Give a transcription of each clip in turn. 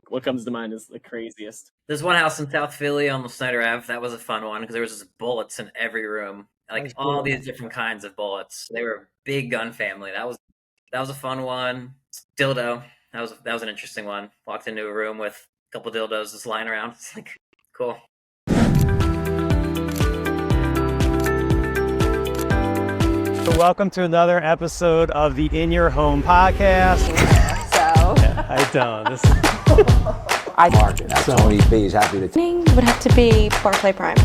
What comes to mind is the craziest? There's one house in South Philly on Snyder Ave. That was a fun one because there was just bullets in every room, like all these different kinds of bullets. They were a big gun family. That was a fun one. Dildo. That was an interesting one. Walked into a room with a couple dildos just lying around. It's like cool. Welcome to another episode of the In Your Home podcast. I don't. I market. Now, Tony B is happy to. Would have to be Barclay Prime.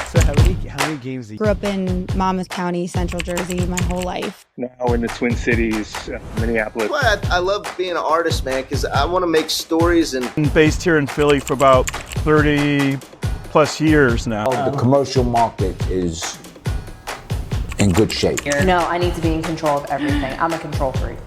So how many games do you Grew up in Monmouth County, Central Jersey, my whole life. Now in the Twin Cities, Minneapolis. Well, I love being an artist, man, because I want to make stories. And I'm based here in Philly for about 30 plus years now. The commercial market is in good shape. No, I need to be in control of everything. I'm a control freak.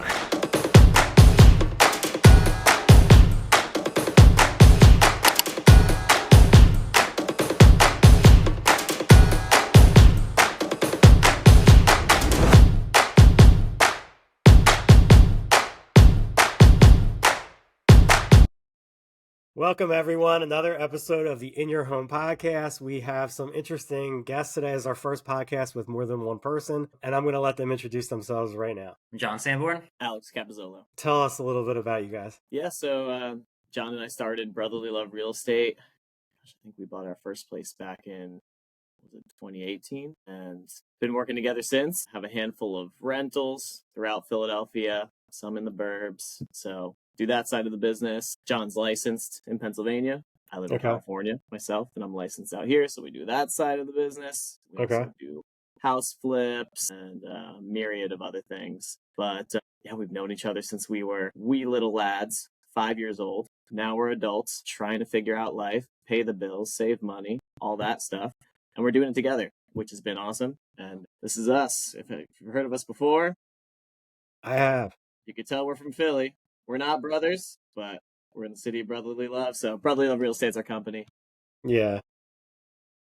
Welcome, everyone. Another episode of the In Your Home podcast. We have some interesting guests today as our first podcast with more than one person, and I'm going to let them introduce themselves right now. John Sanborn. Alex Capozzolo. Tell us a little bit about you guys. Yeah, so John and I started Brotherly Love Real Estate. I think we bought our first place back in 2018 and been working together since. Have a handful of rentals throughout Philadelphia, some in the burbs. So do that side of the business. John's licensed in Pennsylvania. I live in California myself, and I'm licensed out here. So we do that side of the business. We also do house flips and a myriad of other things. But yeah, we've known each other since we were wee little lads, 5 years old. Now we're adults trying to figure out life, pay the bills, save money, all that stuff. And we're doing it together, which has been awesome. And this is us. If you've heard of us before, I have. You could tell we're from Philly. We're not brothers, but we're in the city of brotherly love. So Brotherly Love Real Estate's our company. Yeah.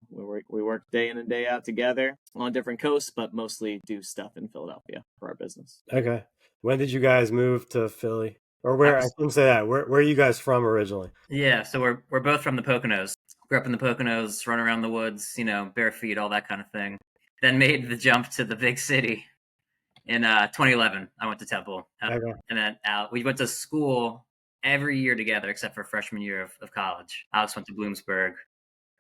We work day in and day out together on different coasts, but mostly do stuff in Philadelphia for our business. Okay. When did you guys move to Philly? Or where? I shouldn't say that. Where are you guys from originally? Yeah, so we're both from the Poconos. Grew up in the Poconos, run around the woods, bare feet, all that kind of thing. Then made the jump to the big city. In 2011, I went to Temple, and then we went to school every year together except for freshman year of college. Alex went to Bloomsburg,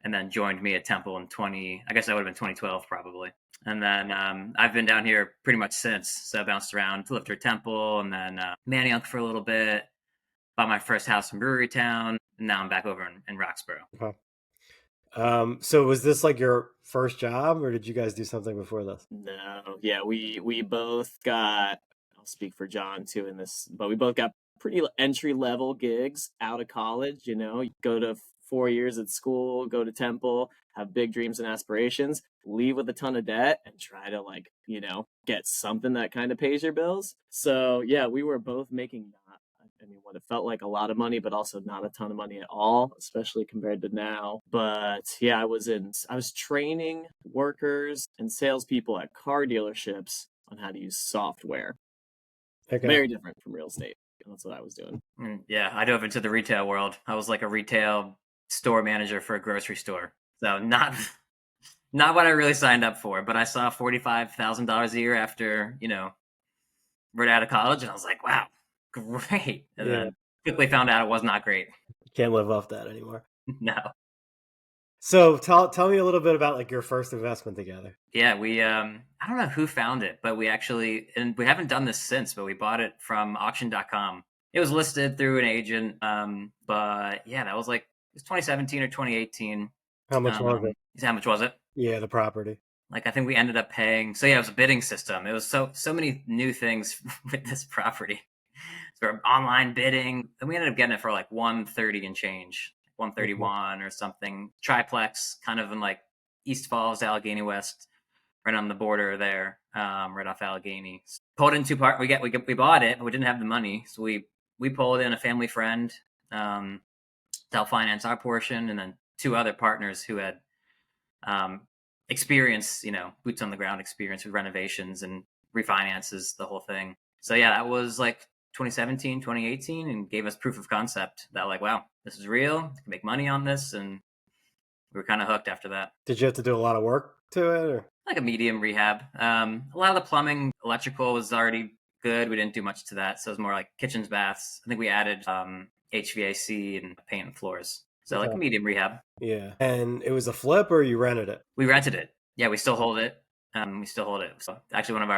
and then joined me at Temple in 2012 probably. And then I've been down here pretty much since. So I bounced around, lived through Temple, and then Manayunk for a little bit. Bought my first house in Brewery Town, and now I'm back over in Roxborough. Okay. So was this like your first job, or did you guys do something before this? No, yeah, we both got, I'll speak for John too in this, but we both got pretty entry level gigs out of college. You go to 4 years at school, go to Temple, have big dreams and aspirations, leave with a ton of debt, and try to get something that kind of pays your bills. So yeah, we were both making what it felt like a lot of money, but also not a ton of money at all, especially compared to now. But yeah, I was training workers and salespeople at car dealerships on how to use software. Okay. Very different from real estate. That's what I was doing. Yeah, I dove into the retail world. I was like a retail store manager for a grocery store. So not what I really signed up for, but I saw $45,000 a year after, right out of college, and I was like, wow. Great. And then quickly found out it was not great. Can't live off that anymore. No. So tell me a little bit about your first investment together. Yeah, we I don't know who found it, but we actually, and we haven't done this since, but we bought it from auction.com. It was listed through an agent. But yeah, that was it was 2017 or 2018. How much was it? How much was it? Yeah, the property. I think we ended up paying. So yeah, it was a bidding system. It was so many new things with this property. So online bidding, and we ended up getting it for $130 and change, $131 or something. Triplex, kind of in East Falls, Allegheny West, right on the border there, right off Allegheny. Pulled in two parts. We bought it, but we didn't have the money, so we pulled in a family friend to help finance our portion, and then two other partners who had experience, boots on the ground experience with renovations and refinances, the whole thing. So yeah, that was 2017, 2018, and gave us proof of concept that like, wow, this is real. I can make money on this, and we were kind of hooked after that. Did you have to do a lot of work to it? Or? Like a medium rehab. A lot of the plumbing, electrical was already good. We didn't do much to that, so it was more like kitchens, baths. I think we added HVAC and paint and floors. So like a medium rehab. Yeah. And it was a flip, or you rented it? We rented it. Yeah, we still hold it. So actually one of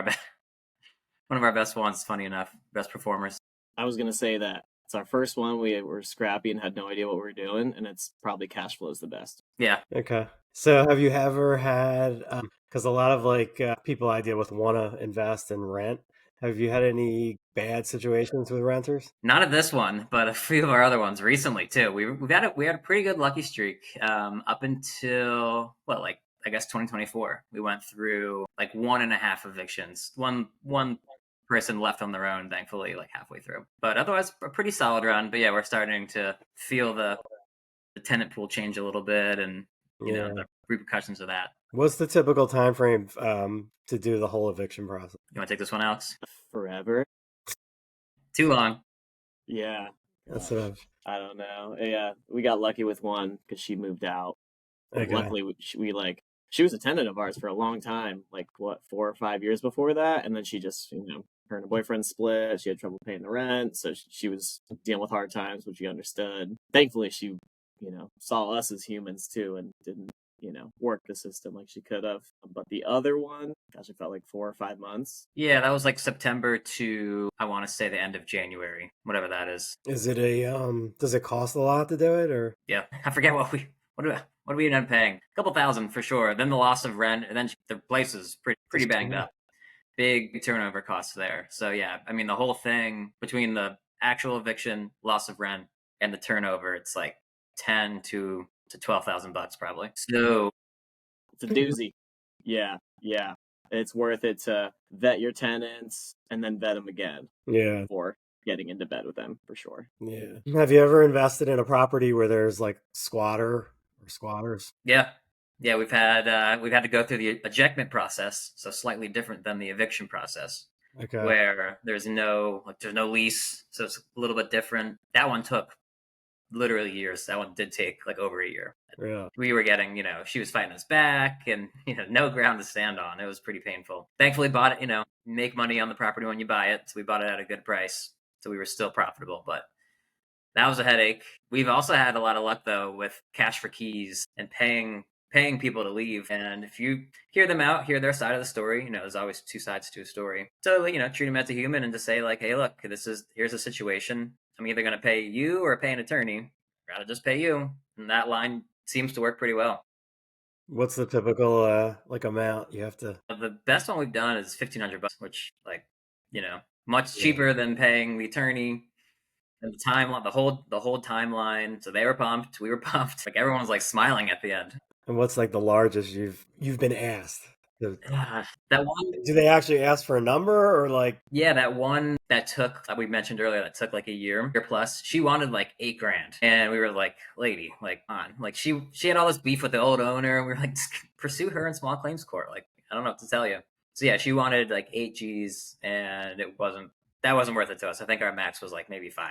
our best ones, funny enough, best performers. I was gonna say that it's our first one. We were scrappy and had no idea what we were doing, and it's probably cash flows the best. Yeah. Okay. So have you ever had, because a lot of like people I deal with want to invest in rent. Have you had any bad situations with renters? Not at this one, but a few of our other ones recently too. We had a pretty good lucky streak up until I guess 2024. We went through like 1.5 evictions. One person left on their own, thankfully, like halfway through. But otherwise, a pretty solid run. But yeah, we're starting to feel the tenant pool change a little bit, and you know the repercussions of that. What's the typical time frame to do the whole eviction process? You want to take this one, Alex? Forever. Too long. Yeah. That's what I've... I don't know. Yeah, we got lucky with one because she moved out. Okay. Luckily, she was a tenant of ours for a long time, like 4 or 5 years before that, and then she just, her and her boyfriend split. She had trouble paying the rent, so she was dealing with hard times, which we understood. Thankfully, she, saw us as humans too, and didn't, work the system like she could have. But the other one, gosh, it felt like 4 or 5 months. Yeah, that was like September to, I want to say, the end of January, whatever that is. Is it does it cost a lot to do it, or? Yeah, I forget what do we end up paying? A couple thousand for sure. Then the loss of rent, and then the place is pretty banged up. Big turnover costs there. So yeah, I mean the whole thing between the actual eviction, loss of rent, and the turnover, it's like $10,000 to $12,000 probably. So it's a doozy. Yeah. It's worth it to vet your tenants and then vet them again. Yeah. Before getting into bed with them, for sure. Yeah. Have you ever invested in a property where there's like squatters? Yeah, we've had to go through the ejectment process, so slightly different than the eviction process. Okay. Where there's no lease, so it's a little bit different. That one took literally years. That one did take like over a year. Yeah. We were getting, she was fighting us back, and no ground to stand on. It was pretty painful. Thankfully, bought it. Make money on the property when you buy it, so we bought it at a good price, so we were still profitable, but. That was a headache. We've also had a lot of luck, though, with cash for keys and paying people to leave. And if you hear them out, hear their side of the story, there's always two sides to a story. So, treat them as a human and just say, like, hey, look, here's a situation. I'm either going to pay you or pay an attorney. I'd rather just pay you. And that line seems to work pretty well. What's the typical amount you have to? The best one we've done is $1,500, which much cheaper than paying the attorney. And the timeline, the whole timeline. So they were pumped, we were pumped. Like everyone was like smiling at the end. And what's like the largest you've been asked? That one. Do they actually ask for a number or like? Yeah, that one that we mentioned earlier that took like a year plus. She wanted like $8,000, and we were like, lady, like on, like she had all this beef with the old owner, and we were like, pursue her in small claims court. Like I don't know what to tell you. So yeah, she wanted like 8 G's, and that wasn't worth it to us. I think our max was like maybe 5.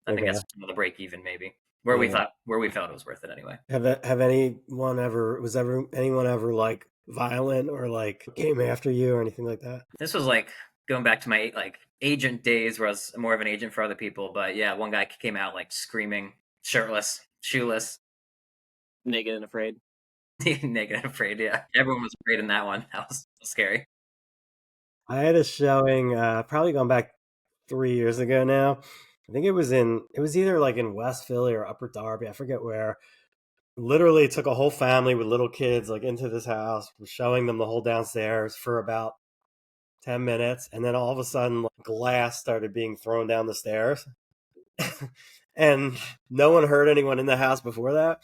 I think that's the break even maybe. Where we felt it was worth it anyway. Have anyone ever like violent or like came after you or anything like that? This was like going back to my like agent days where I was more of an agent for other people. But yeah, one guy came out like screaming, shirtless, shoeless. Naked and afraid. Naked and afraid, yeah. Everyone was afraid in that one. That was scary. I had a showing probably going back 3 years ago now. I think it was either like in West Philly or Upper Darby, I forget where. Literally took a whole family with little kids like into this house, was showing them the whole downstairs for about 10 minutes, and then all of a sudden like, glass started being thrown down the stairs. And no one heard anyone in the house before that.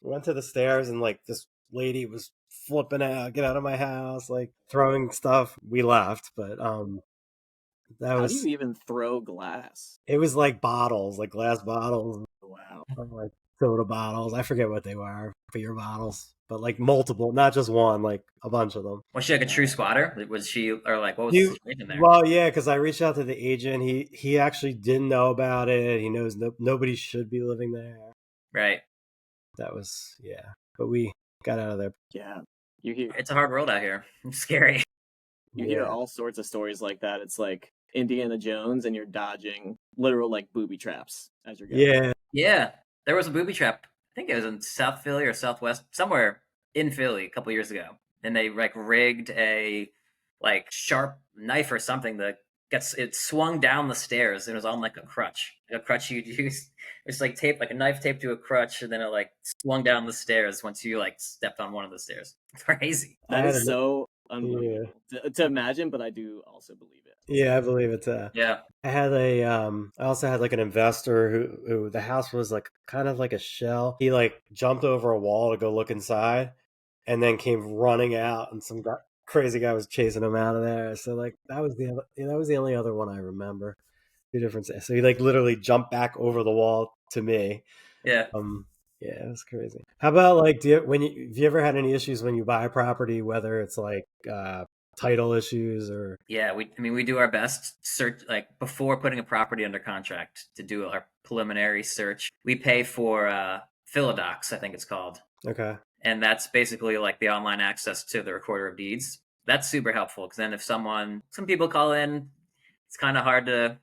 We went to the stairs and like this lady was flipping out, get out of my house, like throwing stuff. We left, but How do you even throw glass? It was like bottles, like glass bottles. Wow. I'm like, soda bottles. I forget what they were, beer bottles, but like multiple, not just one, like a bunch of them. Was she like a true squatter? Was she, or like, what was the situation there? Well, yeah, because I reached out to the agent. He actually didn't know about it. He knows nobody should be living there. Right. That was, but we got out of there. Yeah. You hear It's a hard world out here. It's scary. you hear all sorts of stories like that. It's like Indiana Jones and you're dodging literal like booby traps as you're going. Yeah. There was a booby trap. I think it was in South Philly or Southwest, somewhere in Philly a couple years ago. And they like rigged a like sharp knife or something that it swung down the stairs. It was on like a crutch you'd use. It's like tape, like a knife taped to a crutch, and then it like swung down the stairs once you like stepped on one of the stairs. It's crazy. That is so unbelievable to imagine, but I do also believe it. Yeah, I believe it. Yeah. I also had like an investor who the house was like kind of like a shell. He like jumped over a wall to go look inside, and then came running out, and some crazy guy was chasing him out of there. So like that was the only other one I remember. Two different. So he like literally jumped back over the wall to me. Yeah. Yeah, it was crazy. How about like, have you ever had any issues when you buy a property, whether it's like title issues or? Yeah, we do our best search, like before putting a property under contract, to do our preliminary search. We pay for Philodocs, I think it's called. Okay. And that's basically like the online access to the recorder of deeds. That's super helpful, because then if some people call in, it's kind of hard to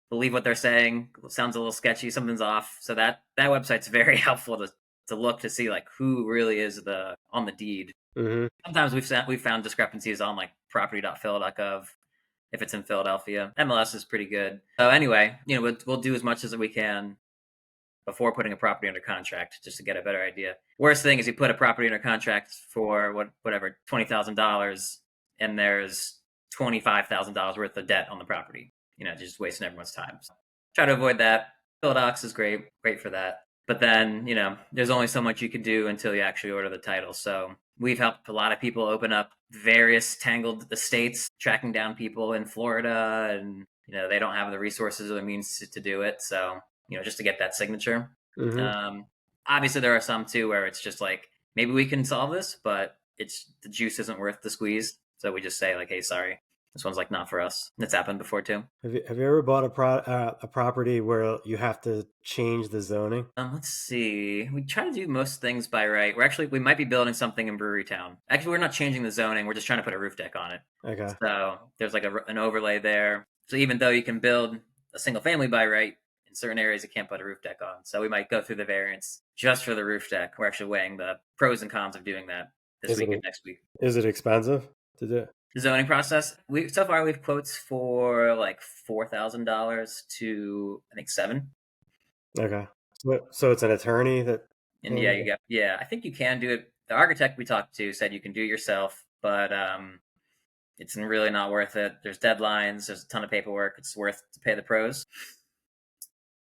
believe what they're saying. It sounds a little sketchy, something's off. So that website's very helpful to look to see like who really is on the deed. Mm-hmm. Sometimes we've found discrepancies on like property.phil.gov if it's in Philadelphia. MLS is pretty good. So anyway, we'll do as much as we can before putting a property under contract, just to get a better idea. Worst thing is you put a property under contract for whatever $20,000, and there's $25,000 worth of debt on the property. Just wasting everyone's time. So try to avoid that. Philodocs is great for that. But then, there's only so much you can do until you actually order the title. So we've helped a lot of people open up various tangled estates, tracking down people in Florida, and they don't have the resources or the means to do it. So just to get that signature. Mm-hmm. Obviously, there are some too where it's just like, maybe we can solve this, but the juice isn't worth the squeeze. So we just say like, hey, sorry. This one's like not for us. It's happened before too. Have you ever bought a property where you have to change the zoning? Let's see. We try to do most things by right. We might be building something in Brewery Town. Actually, we're not changing the zoning. We're just trying to put a roof deck on it. Okay. So there's like an overlay there. So even though you can build a single family by right, in certain areas you can't put a roof deck on. So we might go through the variance just for the roof deck. We're actually weighing the pros and cons of doing that this week and next week. Is it expensive to do? The zoning process. So far we've quotes for like $4,000 to I think $7,000. Okay. So it's an attorney that. And I think you can do it. The architect we talked to said you can do it yourself, but it's really not worth it. There's deadlines. There's a ton of paperwork. It's worth to pay the pros.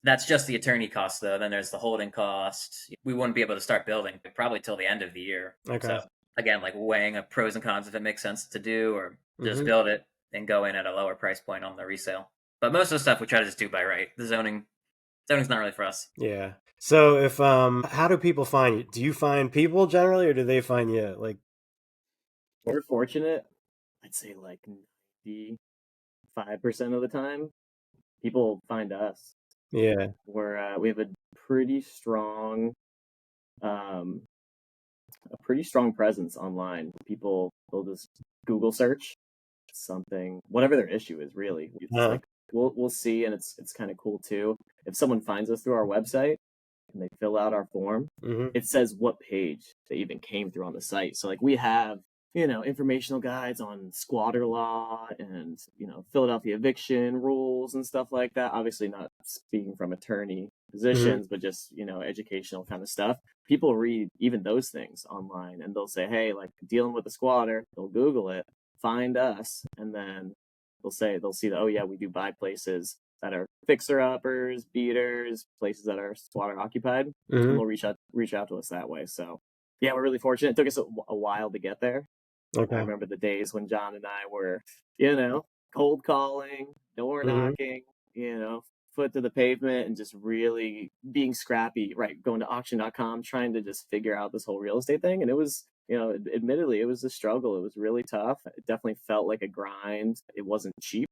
That's just the attorney cost, though. Then there's the holding cost. We wouldn't be able to start building probably till the end of the year. Okay. So, again, like weighing up pros and cons if it makes sense to do, or just build it and go in at a lower price point on the resale. But most of the stuff we try to just do by right. The zoning's not really for us. Yeah. So if how do people find you? Do you find people generally, or do they find you? Like, we're fortunate. I'd say like 95% of the time, people find us. Yeah. We have a pretty strong presence online. People, they'll just Google search something, whatever their issue is, really. It's like we'll see, and it's kind of cool too. If someone finds us through our website and they fill out our form, it says what page they even came through on the site. So like we have, informational guides on squatter law and, Philadelphia eviction rules and stuff like that. Obviously not speaking from attorney positions, but just, educational kind of stuff. People read even those things online, and they'll say, hey, like dealing with a squatter, they'll Google it, find us, and then they'll see that, oh yeah, we do buy places that are fixer-uppers, beaters, places that are squatter occupied, and they'll reach out to us that way. So yeah, we're really fortunate. It took us a while to get there. Okay. I remember the days when John and I were, cold calling, door knocking, foot to the pavement and just really being scrappy, right? Going to auction.com, trying to just figure out this whole real estate thing. And it was, admittedly, it was a struggle. It was really tough. It definitely felt like a grind. It wasn't cheap.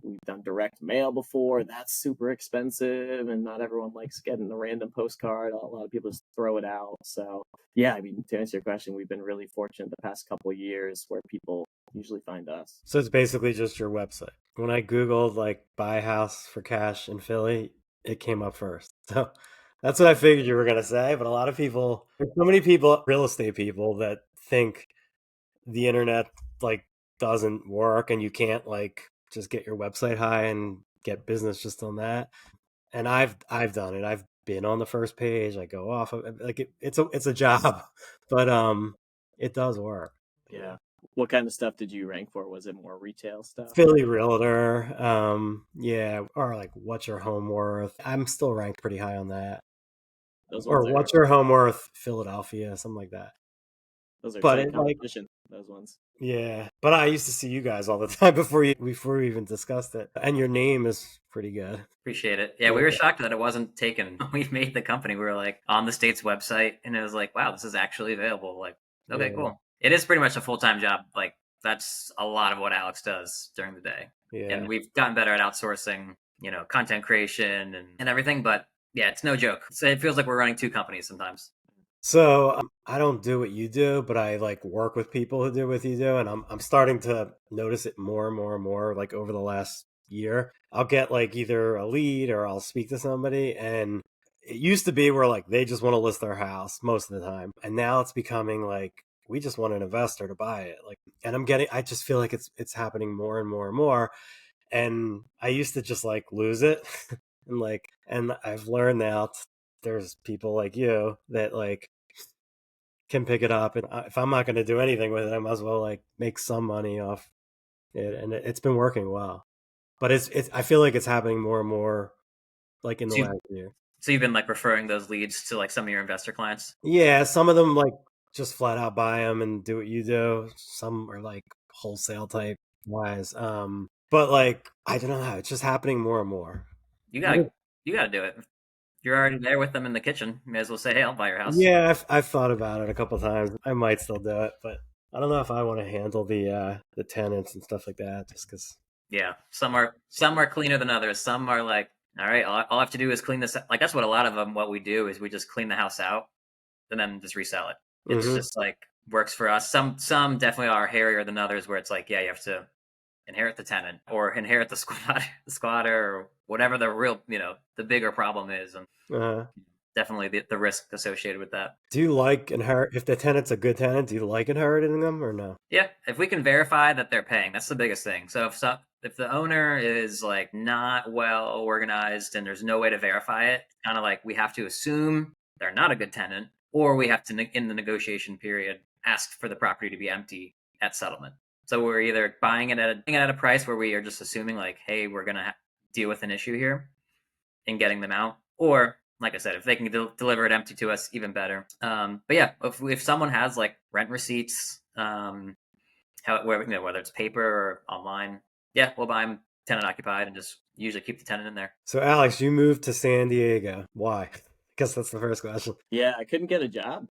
We've done direct mail before. That's super expensive, and not everyone likes getting a random postcard. A lot of people just throw it out. So, yeah, I mean, to answer your question, we've been really fortunate the past couple of years where people usually find us. So it's basically just your website. When I Googled like buy a house for cash in Philly, it came up first. So that's what I figured you were going to say. But a lot of people, there's so many people, real estate people, that think the internet like doesn't work and you can't like just get your website high and get business just on that. And I've done it. I've been on the first page. I go off of like it's a job, but it does work. Yeah. What kind of stuff did you rank for? Was it more retail stuff? Philly Realtor, yeah, or like what's your home worth? I'm still ranked pretty high on that. Or what's your home worth? Philadelphia, something like that. Those are tight competition. Those ones. Yeah, but I used to see you guys all the time before we even discussed it, and your name is pretty good. Appreciate it. Yeah, we were shocked that it wasn't taken. We made the company. We were like on the state's website, and it was like, wow, this is actually available. Like, okay, cool. It is pretty much a full-time job. Like, that's a lot of what Alex does during the day. Yeah. And we've gotten better at outsourcing, content creation and everything. But yeah, it's no joke. So it feels like we're running two companies sometimes. So I don't do what you do, but I like work with people who do what you do, and I'm starting to notice it more and more and more. Like over the last year, I'll get like either a lead or I'll speak to somebody, and it used to be where like they just want to list their house most of the time, and now it's becoming like we just want an investor to buy it. Like, and I just feel like it's happening more and more and more, and I used to just like lose it, and I've learned now there's people like you that like can pick it up, and if I'm not going to do anything with it, I might as well like make some money off it, and it's been working well. But it's I feel like it's happening more and more, like in the last year. So you've been like referring those leads to like some of your investor clients? Yeah, some of them like just flat out buy them and do what you do. Some are like wholesale type wise, but like I don't know, it's just happening more and more. You gotta do it. You're already there with them in the kitchen. You may as well say, hey, I'll buy your house. Yeah, I've thought about it a couple of times. I might still do it, but I don't know if I want to handle the tenants and stuff like that, just because. Yeah, some are cleaner than others. Some are like, all right, all I have to do is clean this. Like that's what a lot of them. What we do is we just clean the house out, and then just resell it. It's just like works for us. Some definitely are hairier than others, where it's like, yeah, you have to inherit the tenant or inherit the squatter or whatever the real, the bigger problem is. And definitely the risk associated with that. Do you like if the tenant's a good tenant, do you like inheriting them or no? Yeah. If we can verify that they're paying, that's the biggest thing. So if the owner is like not well organized and there's no way to verify it, kind of like we have to assume they're not a good tenant, or we have to, in the negotiation period, ask for the property to be empty at settlement. So we're either buying it at a price where we are just assuming like, hey, we're going to deal with an issue here and getting them out. Or, like I said, if they can deliver it empty to us, even better. But yeah, if someone has like rent receipts, whether it's paper or online, yeah, we'll buy them tenant occupied and just usually keep the tenant in there. So Alex, you moved to San Diego. Why? I guess that's the first question. Yeah, I couldn't get a job.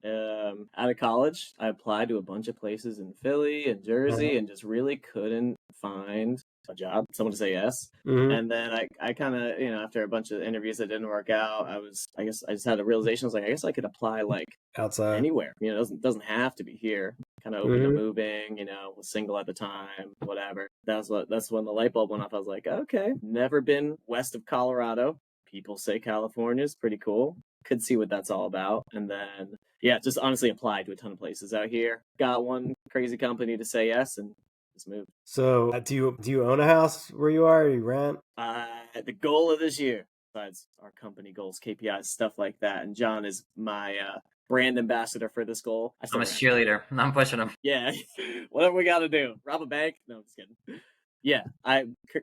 Out of college, I applied to a bunch of places in Philly and Jersey and just really couldn't find a job, someone to say yes. And then I kind of, after a bunch of interviews that didn't work out, I guess I just had a realization. I was like, I guess I could apply like outside anywhere. It doesn't have to be here. Kind of open to moving. Was single at the time, whatever. That's when the light bulb went off. I was like, okay, never been west of Colorado. People say California is pretty cool. Could see what that's all about. And then, yeah, just honestly applied to a ton of places out here. Got one crazy company to say yes and just moved. So do you own a house where you are, or you rent? The goal of this year, besides our company goals, KPIs, stuff like that, and John is my brand ambassador for this goal. I'm a cheerleader. I'm pushing him. Yeah, whatever we got to do. Rob a bank? No, I'm just kidding. Yeah,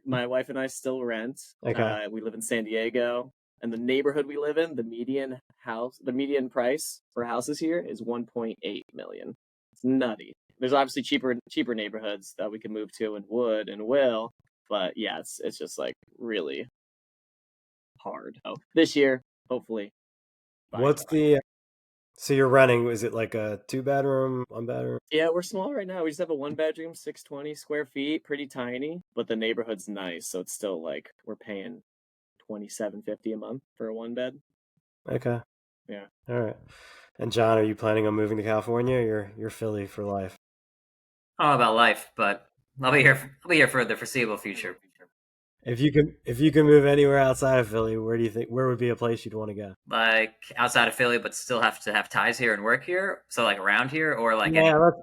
my wife and I still rent. Okay. We live in San Diego. And the neighborhood we live in, the median price for houses here is $1.8 million. It's nutty. There's obviously cheaper neighborhoods that we can move to and would and will, but yeah, it's just like really hard. So this year, hopefully. So you're renting, is it like a 2-bedroom, 1-bedroom? Yeah, we're small right now. We just have a 1-bedroom, 620 square feet, pretty tiny, but the neighborhood's nice, so it's still like we're paying $27.50 a month for a 1-bed. Okay. Yeah. All right. And John, are you planning on moving to California, or you're Philly for life? I don't know about life, but I'll be here for the foreseeable future. If you can move anywhere outside of Philly, where would be a place you'd want to go? Like outside of Philly, but still have to have ties here and work here. So like around here, or like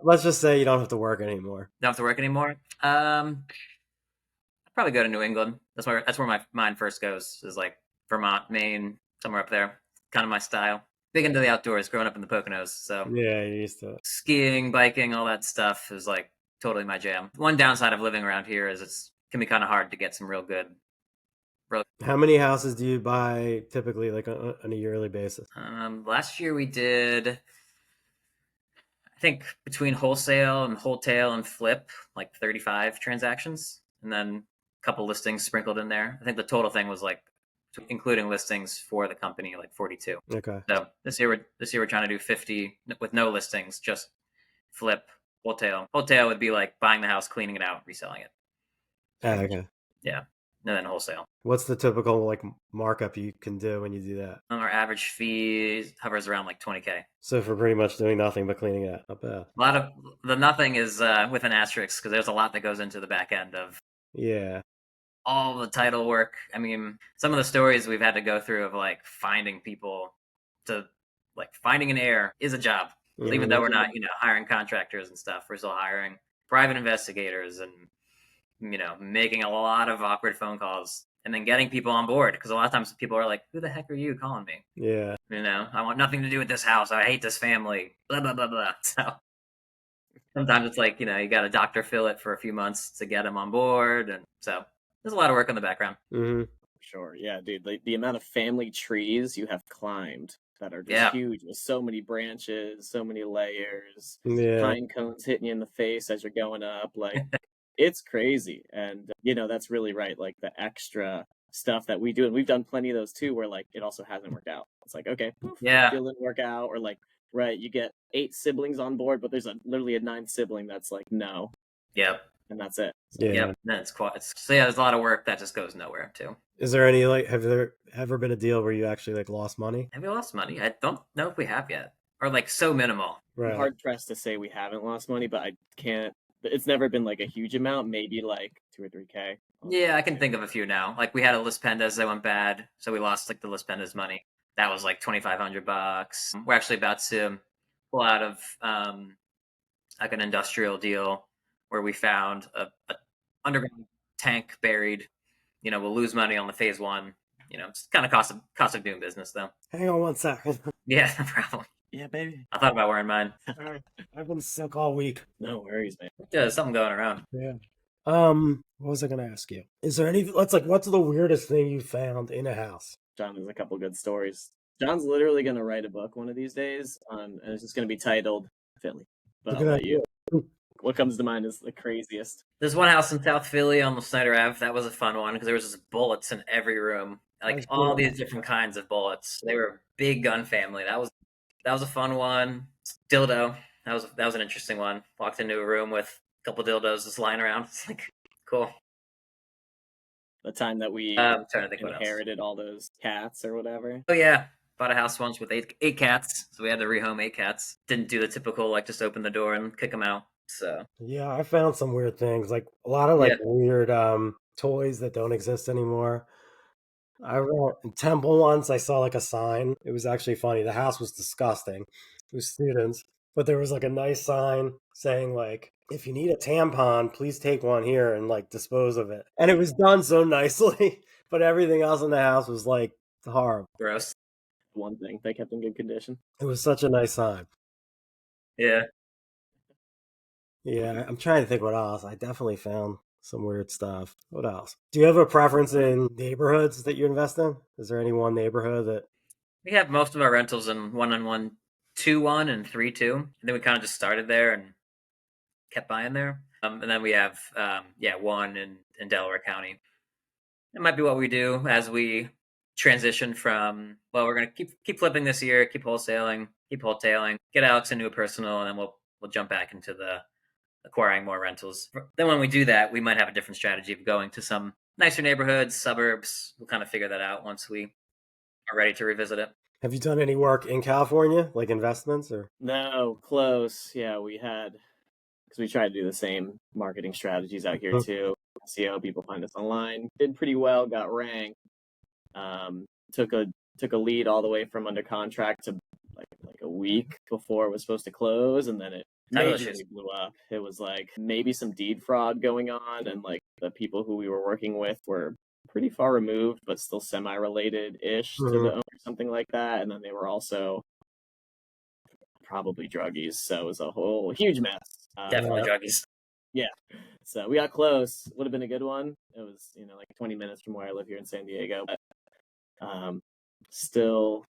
Let's just say you don't have to work anymore. Don't have to work anymore. I'd probably go to New England. That's where my mind first goes. Is like Vermont, Maine, somewhere up there. Kind of my style. Big into the outdoors. Growing up in the Poconos, so Yeah, you used to. Skiing, biking, all that stuff is like totally my jam. One downside of living around here is it can be kind of hard to get some real good. How many houses do you buy typically, like on a yearly basis? Last year we did, I think between wholesale and flip, like 35 transactions, and then a couple listings sprinkled in there. I think the total thing was like, including listings for the company, like 42. Okay. So this year we're trying to do 50 with no listings, just flip, wholesale. Wholesale would be like buying the house, cleaning it out, reselling it. Okay. Yeah. And then wholesale. What's the typical like markup you can do when you do that? Our average fee hovers around like $20K. So for pretty much doing nothing but cleaning it, not bad. A lot of the nothing is with an asterisk, because there's a lot that goes into the back end of all the title work. I mean, some of the stories we've had to go through of like finding people to like finding an heir is a job. Mm-hmm. Even though we're not, hiring contractors and stuff, we're still hiring private investigators and, making a lot of awkward phone calls and then getting people on board. Because a lot of times people are like, who the heck are you calling me? Yeah. I want nothing to do with this house. I hate this family. Blah, blah, blah, blah. So sometimes it's like, you got to Dr. Phil it for a few months to get them on board. And so there's a lot of work in the background. Mm-hmm. Sure. Yeah, dude. The amount of family trees you have climbed that are just huge with so many branches, so many layers, pine cones hitting you in the face as you're going up. Like, it's crazy. And, that's really right. Like the extra stuff that we do. And we've done plenty of those too, where like it also hasn't worked out. It's like, okay, deal didn't work out. Or like, right, you get 8 siblings on board, but there's literally a 9th sibling that's like, no. Yep. And that's it. So, yep. There's a lot of work that just goes nowhere too. Is there any have there ever been a deal where you actually like lost money? Have we lost money? I don't know if we have yet, or like so minimal. Right. I'm hard pressed to say we haven't lost money, but I can't. It's never been like a huge amount. Maybe like 2 or 3K. Yeah, I can think of a few now. Like we had a List Pendas that went bad, so we lost like the List Pendas money. That was like $2,500. We're actually about to pull out of like an industrial deal where we found a underground tank buried. We'll lose money on the phase 1. It's kind of cost of doing business though. Hang on one second. Yeah, no problem. Yeah, baby. I thought about wearing mine. I've been sick all week. No worries, man. Yeah, there's something going around. Yeah. What was I going to ask you? Is there what's the weirdest thing you found in a house? John has a couple good stories. John's literally going to write a book one of these days, and it's just going to be titled Philly. But I'll let you. What comes to mind is the craziest. There's one house in South Philly on the Snyder Ave. That was a fun one because there was just bullets in every room, like all these different kinds of bullets. They were a big gun family. That was a fun one. Dildo. That was an interesting one. Walked into a room with a couple dildos just lying around. It's like cool. The time that we trying to think inherited all those cats or whatever. Oh yeah. Bought a house once with eight cats, so we had to rehome 8 cats. Didn't do the typical like just open the door and kick them out. So yeah, I found some weird things, like a lot of weird toys that don't exist anymore. I went in Temple once. I saw like a sign. It was actually funny. The house was disgusting. It was students, but there was like a nice sign saying like, if you need a tampon, please take one here and like dispose of it. And it was done so nicely, but everything else in the house was like horrible. Gross. One thing they kept in good condition. It was such a nice sign. Yeah. Yeah, I'm trying to think what else. I definitely found some weird stuff. What else? Do you have a preference in neighborhoods that you invest in? Is there any one neighborhood that... We have most of our rentals in 1-on-1, 2-1, and 3-2. And then we kind of just started there and kept buying there. And then we have, one in Delaware County. It might be what we do as we transition from, well, we're going to keep flipping this year, keep wholesaling, get Alex into a personal, and then we'll jump back into the acquiring more rentals. Then when we do that, we might have a different strategy of going to some nicer neighborhoods, suburbs. We'll kind of figure that out once we are ready to revisit it. Have you done any work in California, like investments or? No, close. Yeah, we had, because we tried to do the same marketing strategies out here too. See how people find us online. Did pretty well, got ranked. Took a lead all the way from under contract to like a week before it was supposed to close, and then it majorly blew up. It was like maybe some deed fraud going on, and like the people who we were working with were pretty far removed, but still semi-related-ish to the owner, something like that. And then they were also probably druggies, so it was a whole huge mess. Definitely druggies. Yeah. So we got close. Would have been a good one. It was, like 20 minutes from where I live here in San Diego, but still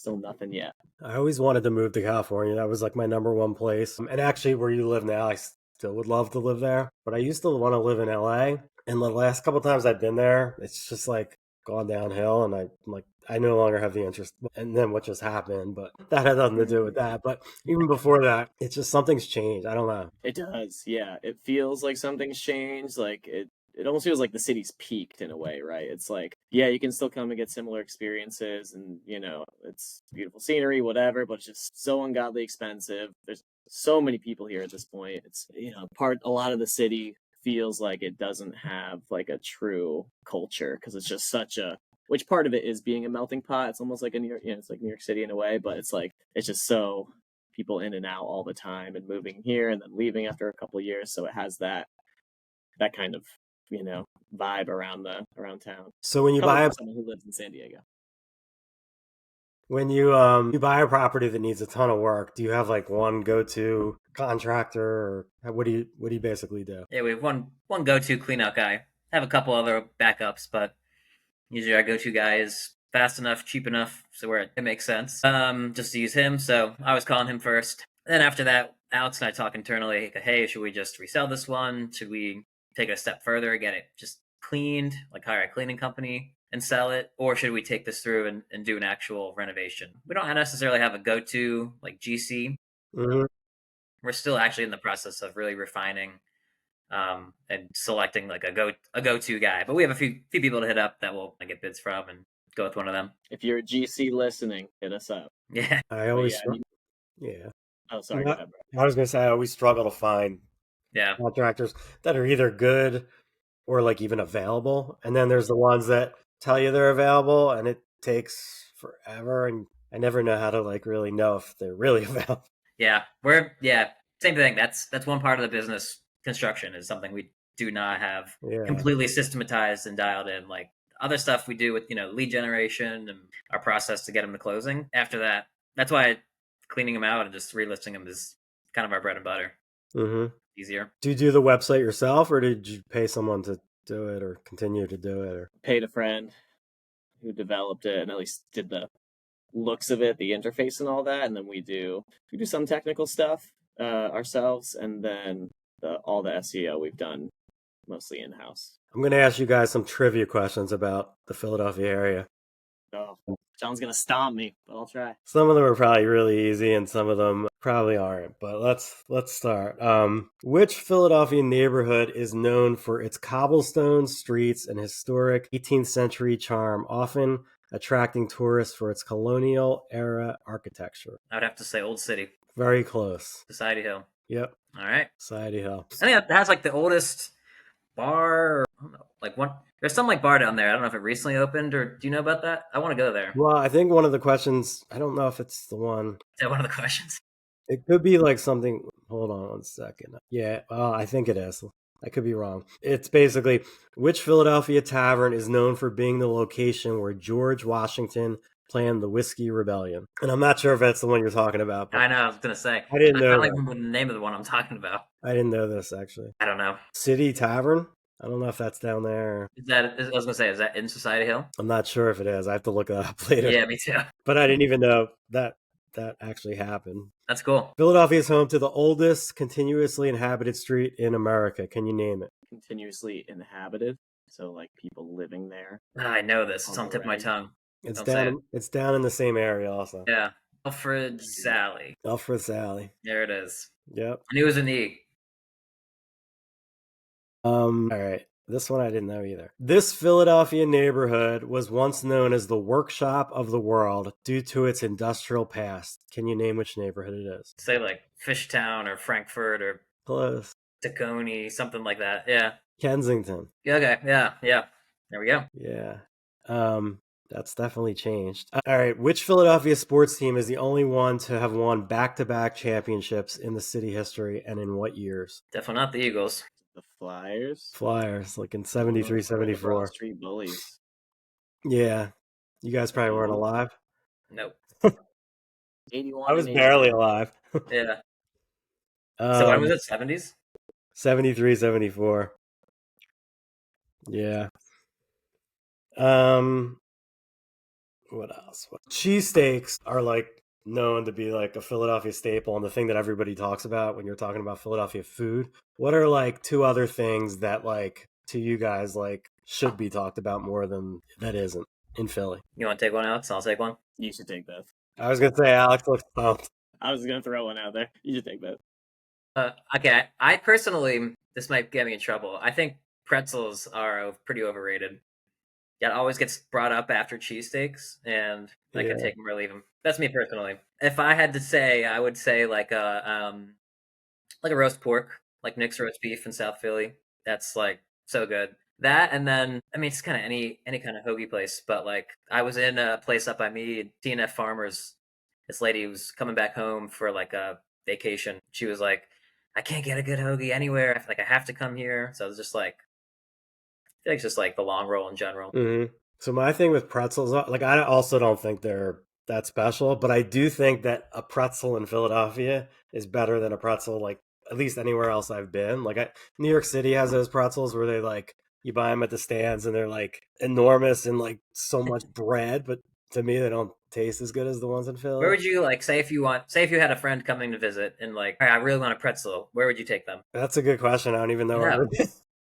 nothing yet. I always wanted to move to California. That was like my number one place. And actually, where you live now, I still would love to live there. But I used to want to live in LA. And the last couple of times I've been there, it's just like gone downhill. And I'm like, I no longer have the interest. And then what just happened, but that had nothing to do with that. But even before that, it's just something's changed. I don't know. It does. Yeah. It feels like something's changed. Like it almost feels like the city's peaked in a way, right? It's like, yeah, you can still come and get similar experiences and, it's beautiful scenery, whatever, but it's just so ungodly expensive. There's so many people here at this point. It's, a lot of the city feels like it doesn't have like a true culture because it's just which part of it is being a melting pot. It's almost like a New York, it's like New York City in a way, but it's like, it's just so people in and out all the time and moving here and then leaving after a couple of years. So it has that kind of, vibe around town. So when you buy someone who lives in San Diego, when you buy a property that needs a ton of work, do you have like one go-to contractor, or what do you basically do? Yeah, we have one go-to cleanout guy. I have a couple other backups, but usually our go-to guy is fast enough, cheap enough, so where it makes sense. Just to use him. So I was calling him first. Then after that, Alex and I talk internally. Hey, should we just resell this one? Should we take it a step further, get it just cleaned, like hire a cleaning company and sell it? Or should we take this through and do an actual renovation? We don't necessarily have a go-to like GC. Mm-hmm. We're still actually in the process of really refining and selecting like a go-to guy. But we have a few people to hit up that we'll get bids from and go with one of them. If you're a GC listening, hit us up. Yeah. I always Oh, sorry. I was going to say, I always struggle to find contractors that are either good or like even available. And then there's the ones that tell you they're available and it takes forever. And I never know how to like really know if they're really available. Yeah. Same thing. That's one part of the business. Construction is something we do not have completely systematized and dialed in. Like other stuff we do with, lead generation and our process to get them to closing. After that, that's why cleaning them out and just relisting them is kind of our bread and butter. Mm-hmm. Easier. Do you do the website yourself, or did you pay someone to do it, or continue to do it? Or paid a friend who developed it and at least did the looks of it, the interface and all that, and then we do some technical stuff ourselves, and then all the SEO we've done mostly in-house. I'm going to ask you guys some trivia questions about the Philadelphia area. Oh, John's going to stomp me, but I'll try. Some of them are probably really easy and some of them probably aren't, but let's start. Which Philadelphia neighborhood is known for its cobblestone streets and historic 18th century charm, often attracting tourists for its colonial era architecture? I would have to say Old City. Very close. Society Hill. Yep. All right. Society Hill. I think that has like the oldest bar, or, I don't know, like one. There's some like bar down there. I don't know if it recently opened, or do you know about that? I want to go there. Well, I think one of the questions, I don't know if it's the one. Is that one of the questions? It could be like something. Hold on 1 second. Yeah, I think it is. I could be wrong. It's basically, which Philadelphia tavern is known for being the location where George Washington planned the Whiskey Rebellion? And I'm not sure if that's the one you're talking about. I know. I was gonna say. I didn't know. I don't like the name of the one I'm talking about. I didn't know this actually. I don't know. City Tavern. I don't know if that's down there. I was gonna say, is that in Society Hill? I'm not sure if it is. I have to look it up later. Yeah, me too. But I didn't even know that actually happened. That's cool. Philadelphia is home to the oldest continuously inhabited street in America. Can you name it? Continuously inhabited? So like people living there. I know this. It's On on the the tip of my reg. tongue. It's Don't say down. It's down in the same area also. Yeah. Alfred Sally. Alfred Sally. There it is. Yep. I knew it was an E. All right. This one I didn't know either. This Philadelphia neighborhood was once known as the workshop of the world due to its industrial past. Can you name which neighborhood it is? Say like Fishtown or Frankfurt or Close. Tacony, something like that. Yeah. Kensington. Yeah, okay. Yeah. There we go. Yeah. That's definitely changed. All right. Which Philadelphia sports team is the only one to have won back-to-back championships in the city history, and in what years? Definitely not the Eagles. The Flyers. Flyers, like in 73, The 74. Broad Street Bullies. Yeah. You guys probably weren't alive. Nope. 81. I was and barely 82. alive. Yeah. So when was it? 70s? 73, 74. Yeah. What else? Cheesesteaks are like known to be like a Philadelphia staple and the thing that everybody talks about when you're talking about Philadelphia food. What are like two other things that like to you guys like should be talked about more than that isn't in Philly? You want to take one, Alex? I'll take one. You should take both. I was gonna say Alex looks pumped. I was gonna throw one out there. You should take both. Okay. I personally, this might get me in trouble. I think pretzels are pretty overrated. That always gets brought up after cheesesteaks, and I can take them or leave them. That's me personally. If I had to say, I would say like a roast pork, like Nick's roast beef in South Philly. That's like so good. That, and then I mean it's kind of any kind of hoagie place, but like I was in a place up by me, TNF Farmers. This lady was coming back home for like a vacation. She was like, I can't get a good hoagie anywhere. I feel like I have to come here. So I was just like, I think it's just like the long roll in general. Mm-hmm. So my thing with pretzels, like I also don't think they're that special, but I do think that a pretzel in Philadelphia is better than a pretzel like at least anywhere else I've been. Like New York City has those pretzels where they like you buy them at the stands and they're like enormous and like so much bread, but to me they don't taste as good as the ones in Philly. Where would you like say if you had a friend coming to visit and like, all right, I really want a pretzel, where would you take them? That's a good question. I don't even know where I would be.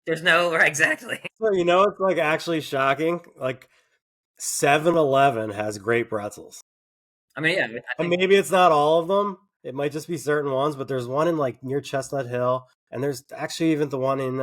There's no exactly. So, you know, it's like actually shocking. Like 7-Eleven has great pretzels. I mean, yeah. And maybe it's not all of them. It might just be certain ones, but there's one in like near Chestnut Hill, and there's actually even the one in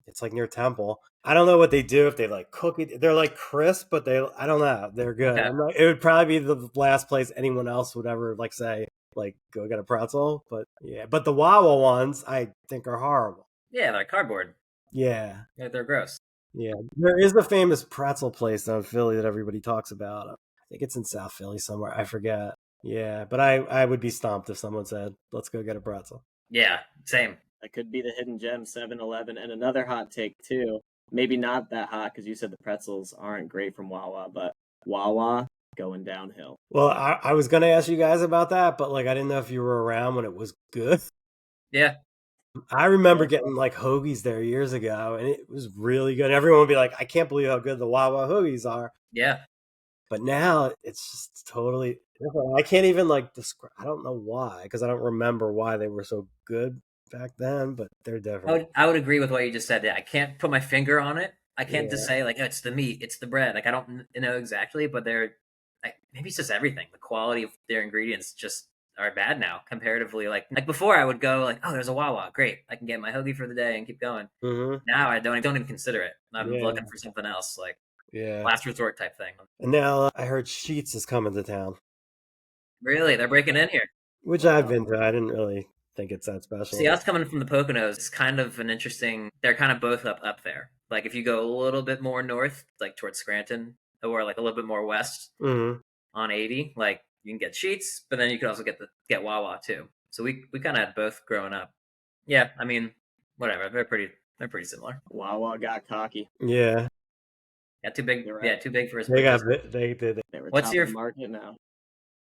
it's like near Temple. I don't know what they do if they like cook it. They're like crisp, but I don't know. They're good. Okay. It would probably be the last place anyone else would ever like say like go get a pretzel. But yeah, but the Wawa ones I think are horrible. Yeah, they're cardboard. Yeah. They're gross. Yeah. There is a famous pretzel place down in Philly that everybody talks about. I think it's in South Philly somewhere. I forget. Yeah. But I would be stumped if someone said, let's go get a pretzel. Yeah, same. That could be the hidden gem, 7-Eleven. And another hot take, too. Maybe not that hot because you said the pretzels aren't great from Wawa, but Wawa going downhill. Well, I was going to ask you guys about that, but like I didn't know if you were around when it was good. Yeah. I remember getting like hoagies there years ago, and it was really good. Everyone would be like, I can't believe how good the Wawa hoagies are. Yeah. But now it's just totally different. I can't even like describe. I don't know why, because I don't remember why they were so good back then, but they're different. I would agree with what you just said. Yeah, I can't put my finger on it. I can't just say like, oh, it's the meat, it's the bread. Like I don't know exactly, but they're maybe it's just everything. The quality of their ingredients just are bad now comparatively. Like before, I would go like, oh, there's a Wawa, great, I can get my hoagie for the day and keep going. Mm-hmm. Now I don't even consider it. I'm looking for something else, like last resort type thing. And now I heard Sheetz is coming to town. Really, they're breaking in here, which I've been to. I didn't really think it's that special. See, us coming from the Poconos, it's kind of an interesting. They're kind of both up there. Like if you go a little bit more north, like towards Scranton, or like a little bit more west on 80, like you can get Sheets, but then you could also get Wawa too. So we kind of had both growing up. Yeah, I mean, whatever. They're pretty similar. Wawa got cocky. Yeah. Yeah, too big. Right. Yeah, too big for his. They did. They were What's top your of the market now?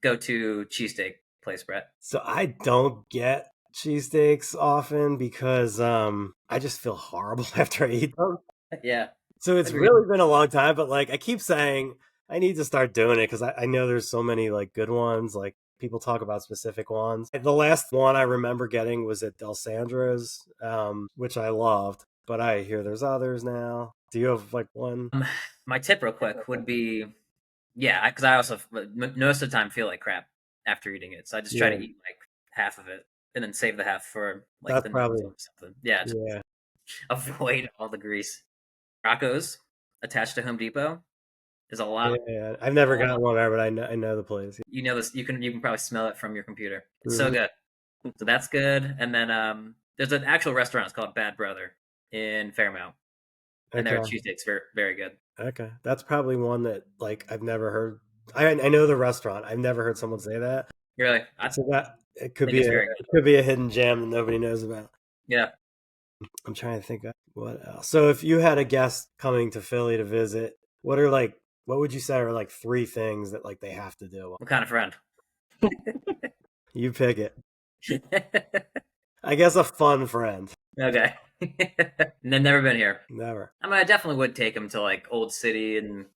Go to cheesesteak place, Brett? So I don't get cheesesteaks often because I just feel horrible after I eat them. Yeah. So it's really been a long time, but like I keep saying I need to start doing it because I know there's so many like good ones. Like people talk about specific ones. The last one I remember getting was at Del Sandra's, which I loved, but I hear there's others now. Do you have like one? My tip real quick would be, yeah, because I also most of the time feel like crap after eating it, so I just try to eat like half of it and then save the half for like That's the probably or something. Yeah, just yeah. avoid all the grease. Rocco's attached to Home Depot is a lot. Yeah, I've never gotten one there, but I know the place. You know this. You can probably smell it from your computer. It's Mhm. so good. So that's good. And then there's an actual restaurant. It's called Bad Brother in Fairmount, and their Okay. cheesesteaks very very good. Okay, that's probably one that like I've never heard. I know the restaurant. I've never heard someone say that. Really, I So that it could think be it's a very good. it could be a hidden gem that nobody knows about. Yeah. I'm trying to think of what else. So if you had a guest coming to Philly to visit, what would you say are like 3 things that like they have to do? What kind of friend? You pick it. I guess a fun friend. Okay. And they've never been here. Never. I mean, I definitely would take them to like Old City, and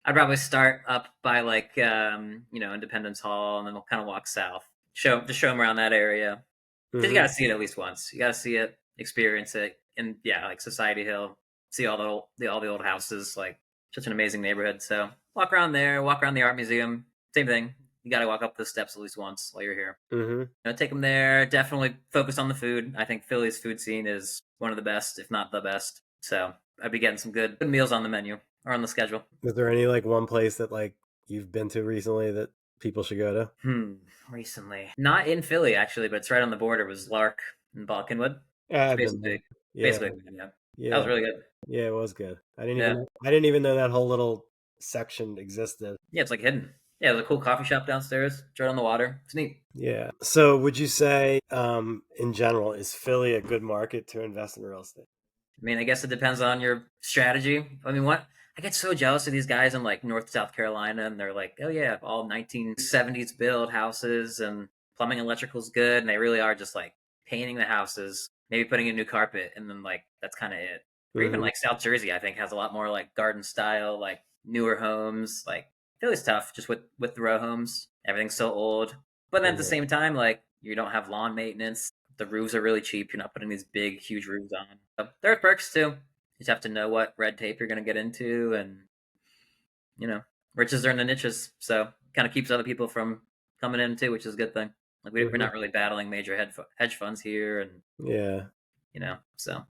I'd probably start up by like Independence Hall, and then we'll kind of walk south. Show them around that area. Because you got to see it at least once. You got to see it, experience it, and yeah, like Society Hill, see all the old houses. Like such an amazing neighborhood. So walk around there, walk around the art museum. Same thing. You got to walk up the steps at least once while you're here. Mm-hmm. Take them there. Definitely focus on the food. I think Philly's food scene is one of the best, if not the best. So I'd be getting some good meals on the menu or on the schedule. Is there any like one place that like you've been to recently that people should go to? Recently, not in Philly actually, but it's right on the border. Was Lark in Balkenwood? Basically, yeah. That was really good. Yeah, it was good. I didn't even know that whole little section existed. Yeah, it's like hidden. Yeah, there's a cool coffee shop downstairs. It's right on the water. It's neat. Yeah. So would you say, in general, is Philly a good market to invest in real estate? I mean, I guess it depends on your strategy. I mean, I get so jealous of these guys in like North South Carolina, and they're like, oh yeah, all 1970s build houses, and plumbing and electrical's good, and they really are just like painting the houses, maybe putting in new carpet, and then like that's kind of it. Or even like South Jersey, I think has a lot more like garden style, like newer homes. Like Philly's tough just with the row homes. Everything's so old, but then at the same time, like you don't have lawn maintenance. The roofs are really cheap. You're not putting these big, huge roofs on. So there are perks too. You just have to know what red tape you're going to get into, and riches are in the niches. So kind of keeps other people from coming in too, which is a good thing. Like we're not really battling major hedge funds here, and so.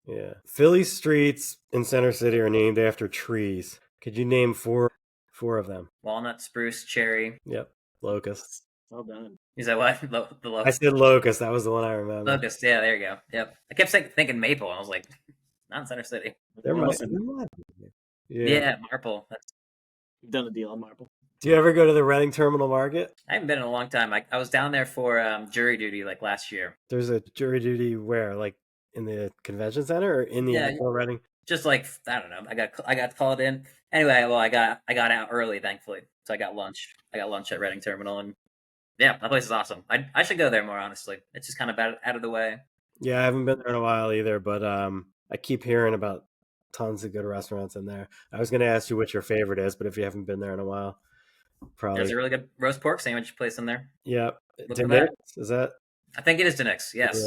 Yeah. Philly streets in Center City are named after trees. Could you name four of them? Walnut, spruce, cherry. Yep. Locust. Well done. Is that what? The locust? I said locust. That was the one I remember. Locust. Yeah, there you go. Yep. I kept thinking maple, and I was like, not in Center City. There might be. Yeah, Marple. You've done a deal on Marple. Do you ever go to the Reading Terminal Market? I haven't been in a long time. I was down there for jury duty like last year. There's a jury duty where, like, in the convention center or in the actual Reading? Just like I don't know. I got called in. Anyway, well, I got out early, thankfully. So I got lunch. I got lunch at Reading Terminal, and yeah, that place is awesome. I should go there more, honestly. It's just kind of out of the way. Yeah, I haven't been there in a while either, but I keep hearing about tons of good restaurants in there. I was going to ask you what your favorite is, but if you haven't been there in a while, probably. There's a really good roast pork sandwich place in there. Yeah. Denix, is that? I think it is Denix, yes.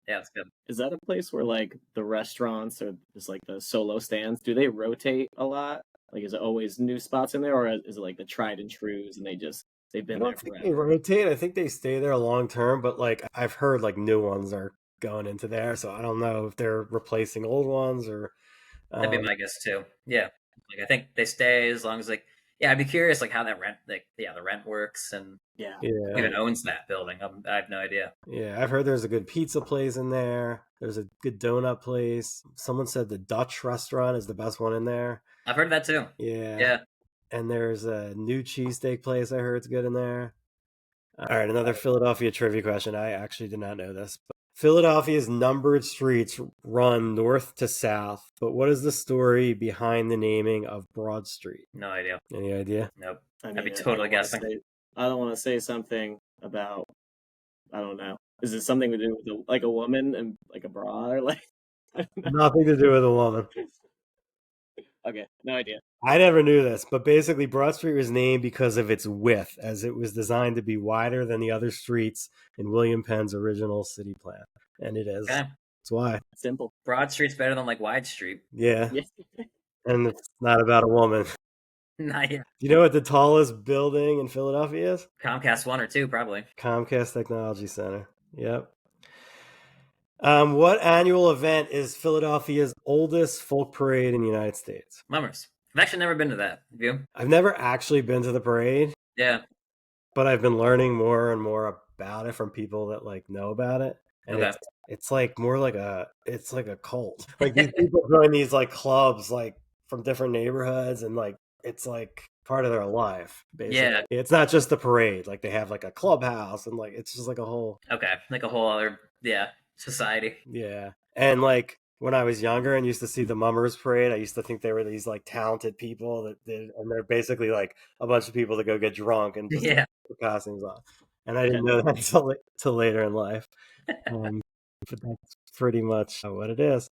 Yeah, it's good. Is that a place where like the restaurants or just like the solo stands, do they rotate a lot? Like is it always new spots in there, or is it like the tried and trues and they've been there forever? They rotate. I think they stay there long term, but like I've heard like new ones are going into there, so I don't know if they're replacing old ones or that'd be my guess too. Yeah. Like I think they stay as long as like I'd be curious like how that rent the rent works, and who even owns that building. I have no idea. Yeah, I've heard there's a good pizza place in there. There's a good donut place. Someone said the Dutch restaurant is the best one in there. I've heard that too. Yeah. And there's a new cheesesteak place I heard is good in there. All right, another Philadelphia trivia question. I actually did not know this. But Philadelphia's numbered streets run north to south, but what is the story behind the naming of Broad Street? No idea. Any idea? Nope. I mean, I'd be totally guessing. I don't want to say something about, I don't know. Is it something to do with like a woman and like a bra or like? Nothing to do with a woman. Okay, no idea. I never knew this, but basically Broad Street was named because of its width, as it was designed to be wider than the other streets in William Penn's original city plan. And it is. Okay. That's why. Simple. Broad Street's better than like Wide Street. Yeah. Yeah. And it's not about a woman. Not yet. Do you know what the tallest building in Philadelphia is? Comcast 1 or 2, probably. Comcast Technology Center. Yep. What annual event is Philadelphia's oldest folk parade in the United States? Mummers. I've actually never been to that. Have you? I've never actually been to the parade, Yeah. but I've been learning more and more about it from people that like know about it. And Okay. it's like more like it's like a cult. Like these people join these like clubs like from different neighborhoods, and like it's like part of their life, basically. Yeah. It's not just the parade. Like they have like a clubhouse, and like it's just like a whole Okay. Like a whole other, society. Yeah. And like when I was younger and used to see the Mummers Parade, I used to think they were these like talented people that did, and they're basically like a bunch of people that go get drunk and just Yeah. put costumes on. And I didn't know that till later in life. But that's pretty much what it is.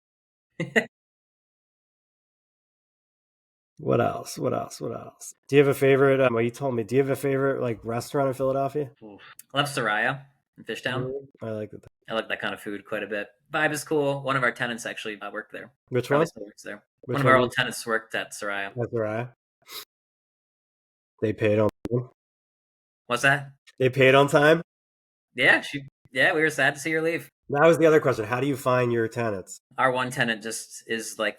What else? Do you have a favorite? Well, you told me. Do you have a favorite like restaurant in Philadelphia? I love Soraya in Fishtown. I like it. I like that kind of food quite a bit. Vibe is cool. One of our tenants actually worked there. Which Probably one? still works there. Which One of our one? old tenants worked at Soraya. That's right. They paid on time? What's that? They paid on time? Yeah, we were sad to see her leave. That was the other question. How do you find your tenants? Our one tenant just is like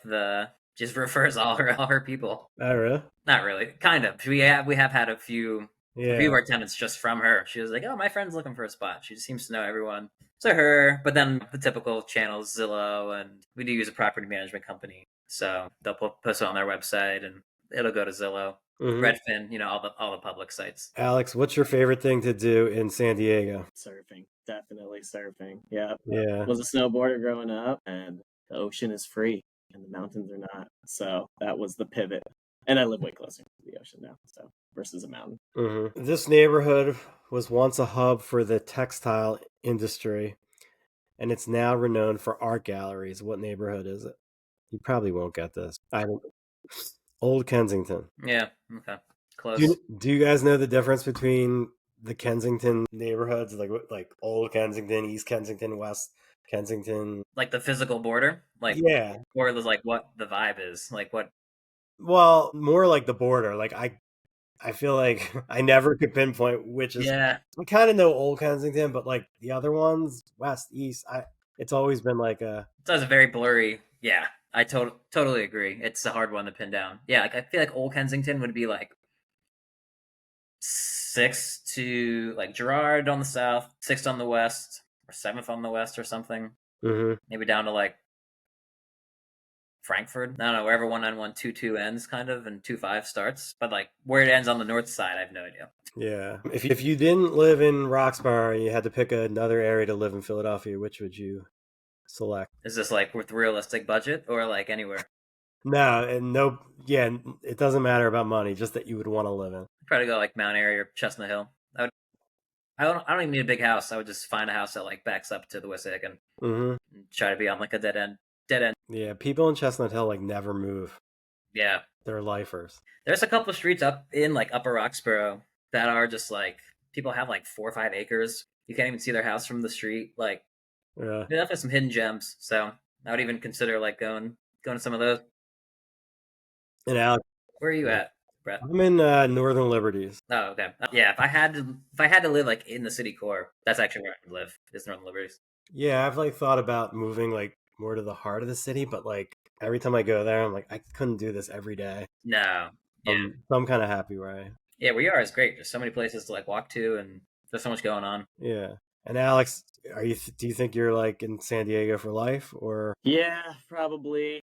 just refers all her people. Oh, really? Not really. Kind of. We have had a few Yeah. of our tenants just from her. She was like, "Oh, my friend's looking for a spot." She just seems to know everyone. So her, but then the typical channels, Zillow, and we do use a property management company, so they'll post it on their website, and it'll go to Zillow, Redfin, all the public sites. Alex, what's your favorite thing to do in San Diego? Surfing. Definitely surfing. Yeah. Yeah. Was a snowboarder growing up, and the ocean is free and the mountains are not. So that was the pivot. And I live way closer to the ocean now, so versus a mountain. This neighborhood was once a hub for the textile industry, and it's now renowned for art galleries. What neighborhood is it? You probably won't get this. I don't. Old Kensington. Yeah. Okay. Close. Do you guys know the difference between the Kensington neighborhoods, like Old Kensington, East Kensington, West Kensington? Like the physical border, like Yeah. or like what the vibe is, like what. Well, more like the border. Like I feel like I never could pinpoint which is. Yeah. I kind of know Old Kensington, but like the other ones, West, East, it's always been like a. It does a very blurry. Yeah, I totally agree. It's a hard one to pin down. Yeah, like I feel like Old Kensington would be like 6th to like Girard on the south, 6th on the west, or 7th on the west, or something. Maybe down to like Frankfurt. I don't know, wherever 19122 ends, kind of, and 25 starts. But like where it ends on the north side, I have no idea. Yeah. If you didn't live in Roxbury and you had to pick another area to live in Philadelphia, which would you select? Is this like with realistic budget or like anywhere? No, and no. Yeah, it doesn't matter about money, just that you would want to live in. I'd probably go like Mount Airy or Chestnut Hill. I don't even need a big house. I would just find a house that like backs up to the Wissahickon and try to be on like a dead end. Yeah, people in Chestnut Hill like never move. Yeah, they're lifers. There's a couple of streets up in like Upper Roxborough that are just like people have like 4 or 5 acres. You can't even see their house from the street. Like, yeah, they definitely have some hidden gems. So I would even consider like going to some of those. And Alex, where are you at, Brett? I'm in Northern Liberties. Oh, okay. Yeah, if I had to live like in the city core, that's actually where I would live. Is Northern Liberties. Yeah, I've like thought about moving like more to the heart of the city, but like every time I go there, I'm like, I couldn't do this every day. No. Yeah. So I'm kind of happy where I am. Yeah, where you are is great. There's so many places to like walk to, and there's so much going on. Yeah. And Alex, do you think you're like in San Diego for life, or? Yeah, probably.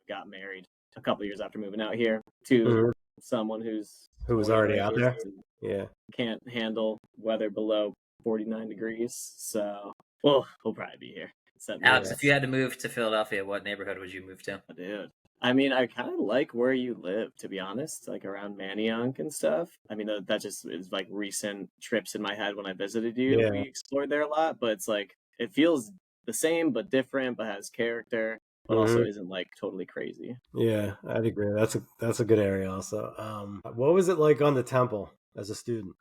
Got married a couple years after moving out here to someone who was already out there. Yeah. Can't handle weather below 49 degrees. So, we'll probably be here. Alex, if you had to move to Philadelphia, what neighborhood would you move to? Dude. I mean, I kind of like where you live, to be honest, like around Manayunk and stuff. I mean, that just is like recent trips in my head when I visited you. Yeah. We explored there a lot, but it's like, it feels the same, but different, but has character, but also isn't like totally crazy. Yeah, I'd agree. That's a good area also. What was it like on the Temple as a student?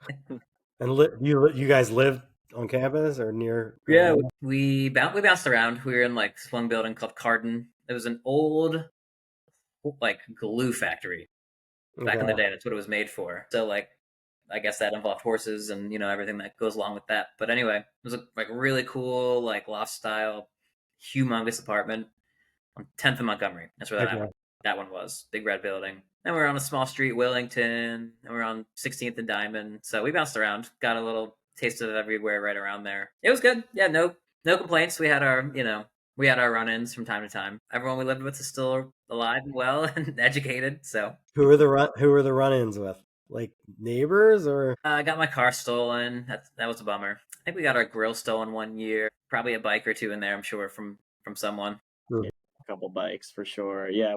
And you guys lived on campus or near? Yeah, we bounced around. We were in like this one building called Carden. It was an old like glue factory back in the day. That's what it was made for. So like, I guess that involved horses and everything that goes along with that. But anyway, it was a like really cool like loft style, humongous apartment on 10th and Montgomery. That's where that one was. Big red building. Then we were on a small street, Wellington. And we're on 16th and Diamond. So we bounced around, got a little taste of everywhere right around there. It was good. Yeah, no complaints. We had our run-ins from time to time. Everyone we lived with is still alive and well and educated. So who were the run-ins with? Like neighbors or? I got my car stolen. That was a bummer. I think we got our grill stolen one year. Probably a bike or two in there, I'm sure, from someone. Yeah, a couple bikes for sure. Yeah,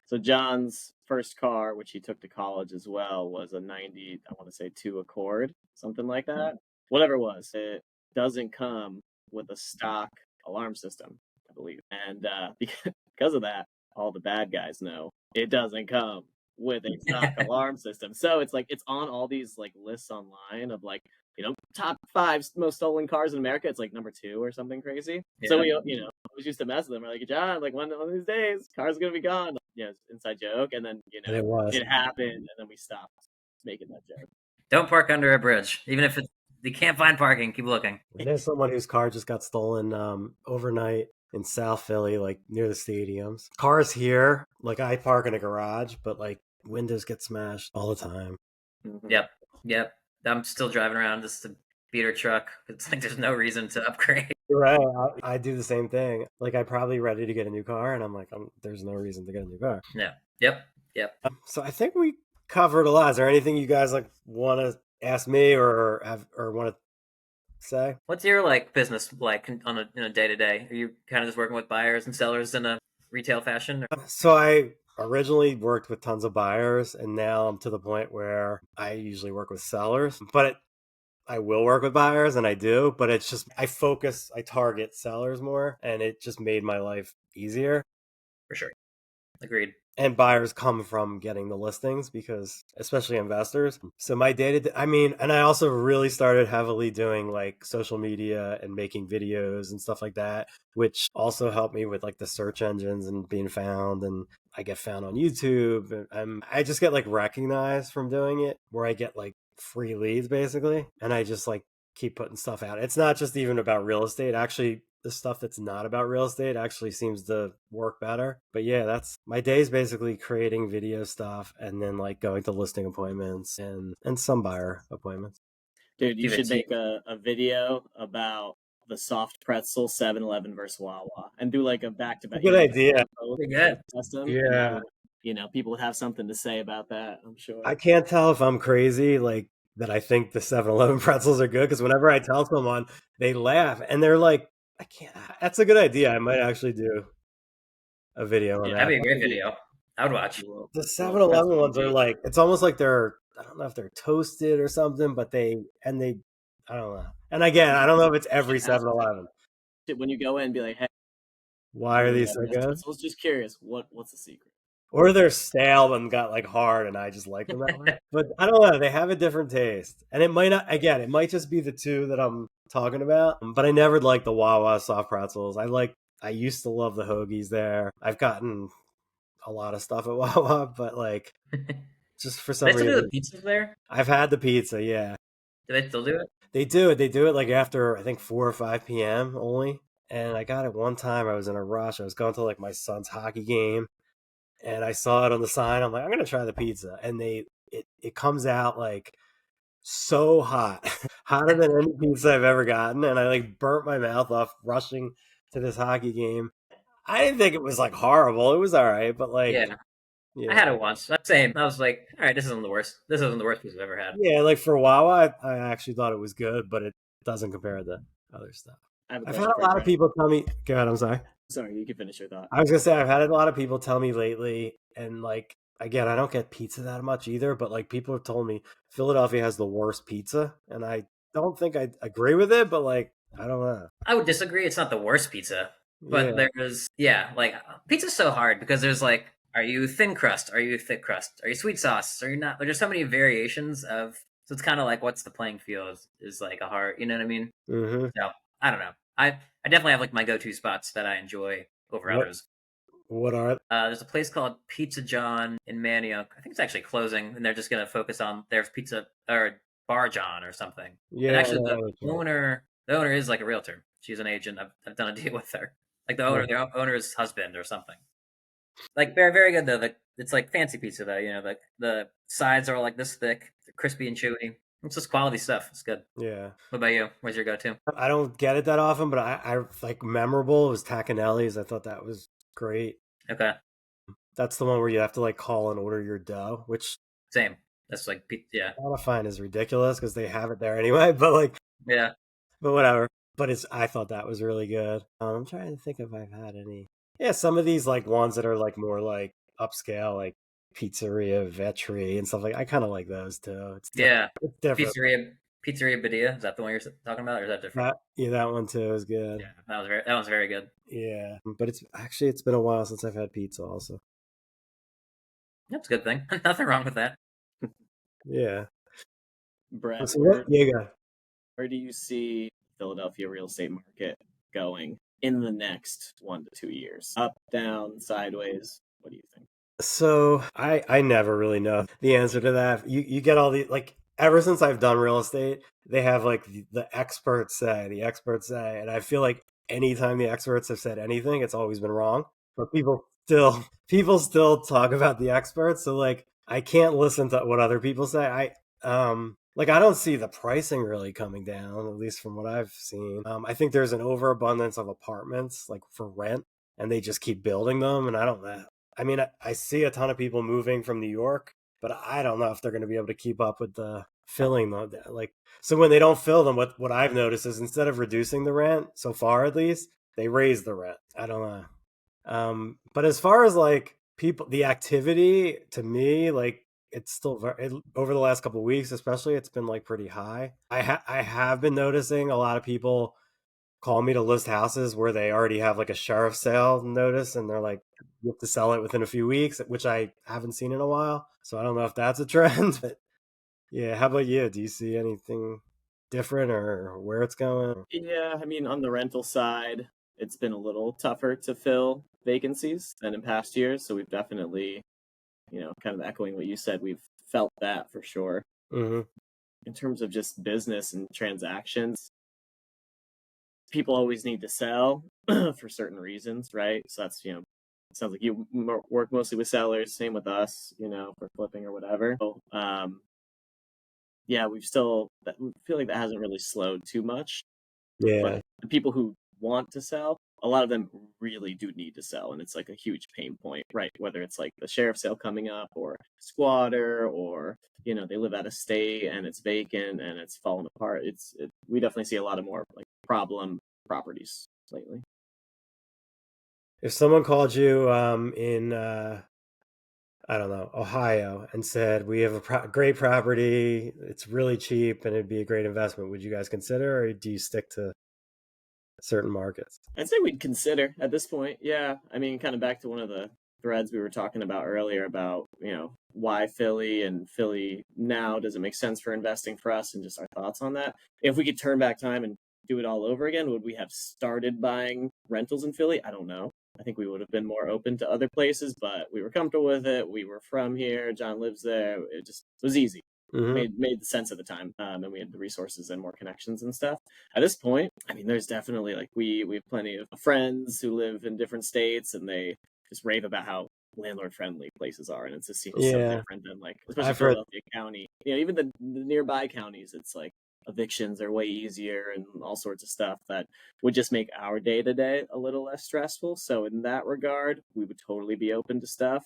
so John's first car, which he took to college as well, was a 90, I want to say 2 Accord, something like that. Whatever it was. It doesn't come with a stock alarm system, I believe. And because of that, all the bad guys know it doesn't come with a stock alarm system. So it's like it's on all these like lists online of like, top 5 most stolen cars in America. It's like number 2 or something crazy. Yeah. So we always used to mess with them. We're like, John, like one of these days, car's gonna be gone. Yeah, inside joke. And then it happened, and then we stopped making that joke. Don't park under a bridge, even if you can't find parking. Keep looking. There's someone whose car just got stolen overnight in South Philly, like near the stadiums. Cars here, like I park in a garage, but like windows get smashed all the time. Mm-hmm. Yep. I'm still driving around just a beater truck. It's like there's no reason to upgrade. Right. I do the same thing. Like I'm probably ready to get a new car, and I'm like, there's no reason to get a new car. Yeah. Yep. So I think we covered a lot. Is there anything you guys like want to ask me or want to say? What's your like business like on a day to day? Are you kind of just working with buyers and sellers in a retail fashion? So I originally worked with tons of buyers, and now I'm to the point where I usually work with sellers, but I will work with buyers, and I do, but it's just I target sellers more, and it just made my life easier. For sure. Agreed. And buyers come from getting the listings because, especially investors. So my and I also really started heavily doing like social media and making videos and stuff like that, which also helped me with like the search engines and being found. And I get found on YouTube. And I just get like recognized from doing it, where I get like free leads basically. And I just like keep putting stuff out. It's not just even about real estate. Actually, the stuff that's not about real estate actually seems to work better. But yeah, that's my day's basically creating video stuff and then like going to listing appointments and some buyer appointments. Dude, you should make a video about the soft pretzel 7-Eleven versus Wawa and do like a back-to-back. Good idea. Yeah. People would have something to say about that, I'm sure. I can't tell if I'm crazy, like that I think the 7-Eleven pretzels are good, because whenever I tell someone, they laugh and they're like, I can't. That's a good idea. I might actually do a video on that. That'd be a great video. I would watch. The 7-Eleven ones are like, it's almost like I don't know if they're toasted or something, but I don't know. And again, I don't know if it's every 7-Eleven. When you go in and be like, hey, why are these so good? I was just curious, what's the secret? Or they're stale and got like hard and I just like them that way. But I don't know. They have a different taste. And it might just be the two that I'm talking about. But I never liked the Wawa soft pretzels. I used to love the hoagies there. I've gotten a lot of stuff at Wawa, but like just for some reason. They still do the pizzas there? I've had the pizza, yeah. Do they still do it? They do it. They do it like after I think 4 or 5 p.m. only. And I got it one time. I was in a rush. I was going to like my son's hockey game. And I saw it on the sign. I'm like, I'm going to try the pizza. And it comes out like so hot, hotter than any pizza I've ever gotten. And I like burnt my mouth off rushing to this hockey game. I didn't think it was like horrible. It was all right. But like, yeah. I had it once. Same. I was like, all right, this isn't the worst. This isn't the worst pizza I've ever had. Yeah. Like for Wawa, I actually thought it was good, but it doesn't compare to other stuff. I've had a lot of people tell me, go ahead, I'm sorry. Sorry, you can finish your thought. I was going to say, I've had a lot of people tell me lately, and like, again, I don't get pizza that much either, but like people have told me Philadelphia has the worst pizza, and I don't think I agree with it, but like, I don't know. I would disagree. It's not the worst pizza, but there's, like, pizza's so hard because there's like, are you thin crust? Are you thick crust? Are you sweet sauce? Are you not? There's so many variations of So it's kind of like, what's the playing field is like a hard, you know what I mean? Mm-hmm. So I don't know. I definitely have like my go-to spots that I enjoy over others. What are There's a place called Pizza John in Manioc. I think it's actually closing, and they're just going to focus on there's pizza or Bar John or something. Yeah, and actually, I know the what owner is like a realtor. She's an agent. I've done a deal with her. Like the owner's husband or something. Like very very good though. It's like fancy pizza though. You know, like the sides are like this thick, they're crispy and chewy. It's just quality stuff. It's good. Yeah. What about you? What's your go-to? I don't get it that often, but I like memorable was Tacanelli's. I thought that was great. Okay, That's the one where you have to like call and order your dough, which same. That's like yeah, I find is ridiculous because they have it there anyway. But like, yeah. but whatever. But I thought that was really good. I'm trying to think if I've had any. Yeah, some of these like ones that are like more like upscale, like Pizzeria Vetri and stuff like. I kind of like those too. It's different. Pizzeria Badia. Is that the one you're talking about, or is that different? That one too is good. Yeah, that one's very good. Yeah, but it's been a while since I've had pizza. Also, That's a good thing. Nothing wrong with that. yeah. Brett, So where do you see Philadelphia real estate market going in the next 1 to 2 years? Up, down, sideways? What do you think? So I never really know the answer to that. You get all the like ever since I've done real estate, they have like the experts say, and I feel like anytime the experts have said anything, it's always been wrong. But people still talk about the experts, so like I can't listen to what other people say. Like I don't see the pricing really coming down, at least from what I've seen. I think there's an overabundance of apartments like for rent, and they just keep building them, and I don't know. I mean, I see a ton of people moving from New York, but I don't know if they're going to be able to keep up with the filling them. Like, so when they don't fill them, what I've noticed is instead of reducing the rent, so far at least, they raise the rent. I don't know. But as far as like the activity to me, like it's still over the last couple of weeks, especially, it's been like pretty high. I have been noticing a lot of people call me to list houses where they already have like a sheriff sale notice, and they're like, you have to sell it within a few weeks, which I haven't seen in a while. So I don't know if that's a trend. But yeah, how about you? Do you see anything different or where it's going? Yeah, I mean, on the rental side, it's been a little tougher to fill vacancies than in past years. So we've definitely, kind of echoing what you said, we've felt that for sure. Mm-hmm. In terms of just business and transactions, people always need to sell for certain reasons, right? So that's, it sounds like you work mostly with sellers, same with us, for flipping or whatever. So, yeah, we feel like that hasn't really slowed too much. Yeah. But the people who want to sell, a lot of them really do need to sell, and it's like a huge pain point, right? Whether it's like the sheriff sale coming up or squatter, or they live out of state and it's vacant and it's falling apart. We definitely see a lot of more like problem properties lately. If someone called you in I don't know, Ohio, and said, we have a great property, it's really cheap, and it'd be a great investment, would you guys consider, or do you stick to certain markets? I'd say we'd consider at this point. Yeah. I mean, kind of back to one of the threads we were talking about earlier about, why Philly and Philly now, does it make sense for investing for us, and just our thoughts on that. If we could turn back time and do it all over again, would we have started buying rentals in Philly? I don't know. I think we would have been more open to other places, but we were comfortable with it. We were from here. John lives there. It was easy. Mm-hmm. Made sense at the time, and we had the resources and more connections and stuff. At this point, I mean, there's definitely like we have plenty of friends who live in different states, and they just rave about how landlord friendly places are, and it just seems so different than like, especially Philadelphia County. Even the nearby counties, it's like evictions are way easier and all sorts of stuff that would just make our day to day a little less stressful. So in that regard, we would totally be open to stuff.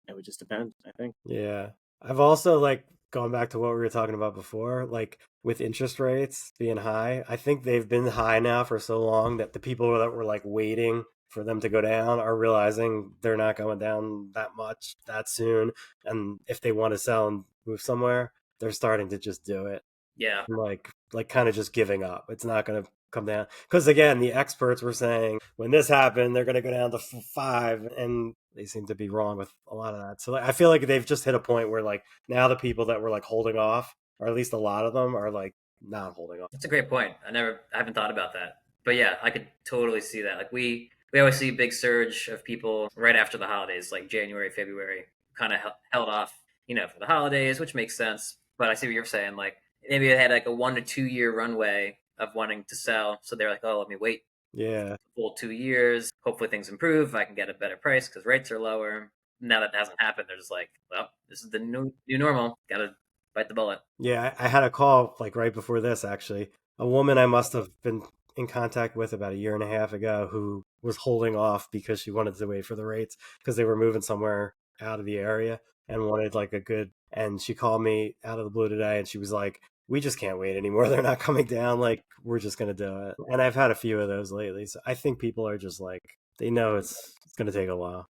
It would just depend, I think. Yeah. I've also like going back to what we were talking about before, like with interest rates being high, I think they've been high now for so long that the people that were like waiting for them to go down are realizing they're not going down that much that soon. And if they want to sell and move somewhere, they're starting to just do it. Yeah. Like kind of just giving up. It's not going to come down. Because again, the experts were saying when this happened, they're going to go down to 5, and they seem to be wrong with a lot of that. So I feel like they've just hit a point where like now the people that were like holding off or at least a lot of them, are like not holding on. That's a great point. I haven't thought about that. But yeah, I could totally see that. Like we always see a big surge of people right after the holidays, like January, February, kind of held off, for the holidays, which makes sense. But I see what you're saying. Like maybe they had like a 1 to 2 year runway of wanting to sell, so they're like, oh, let me wait. Yeah. Full 2 years. Hopefully things improve. I can get a better price because rates are lower. Now that hasn't happened, they're just like, well, this is the new normal. Got to bite the bullet. Yeah, I had a call like right before this, actually. A woman I must have been in contact with about a year and a half ago who was holding off because she wanted to wait for the rates because they were moving somewhere out of the area and wanted like a good, and she called me out of the blue today and she was like, we just can't wait anymore. They're not coming down. Like, we're just going to do it. And I've had a few of those lately. So I think people are just like, they know it's going to take a while.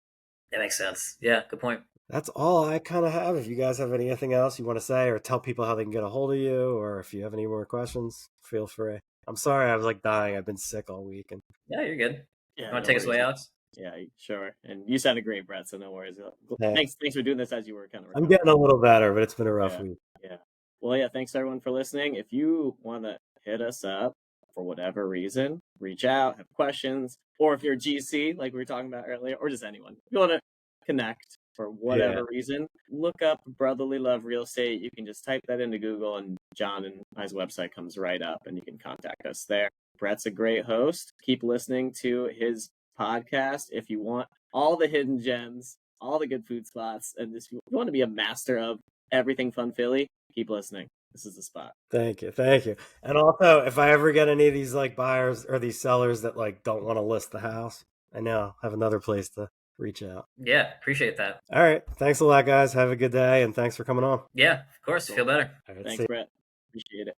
That makes sense. Yeah, good point. That's all I kind of have. If you guys have anything else you want to say or tell people how they can get a hold of you, or if you have any more questions, feel free. I'm sorry I was like dying. I've been sick all week. And yeah, you're good. Yeah, you want to take us away, Alex? Yeah, sure. And you sounded great, Brett, so no worries. Thanks for doing this as you were kind of recovering. I'm getting a little better, but it's been a rough week. Yeah. Well, yeah, thanks everyone for listening. If you want to hit us up for whatever reason, reach out, have questions, or if you're a GC, like we were talking about earlier, or just anyone, if you want to connect for whatever reason, look up Brotherly Love Real Estate. You can just type that into Google and John and I's website comes right up and you can contact us there. Brett's a great host. Keep listening to his podcast if you want all the hidden gems, all the good food spots, and if you want to be a master of everything Fun Philly, keep listening. This is the spot. Thank you. And also, if I ever get any of these like buyers or these sellers that like don't want to list the house, I know I'll have another place to reach out. Yeah, appreciate that. All right. Thanks a lot, guys. Have a good day, and thanks for coming on. Yeah, of course. Feel better. All right, thanks, Brett. Appreciate it.